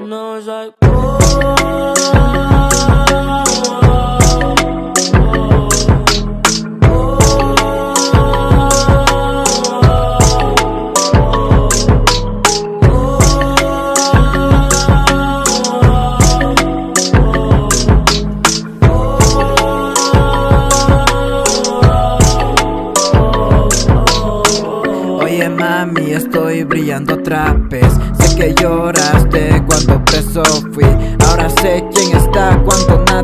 No, it's like, Oye mami, estoy brillando otra vez. Sé que lloraste cuando preso fui. Ahora sé quién está cuando nadie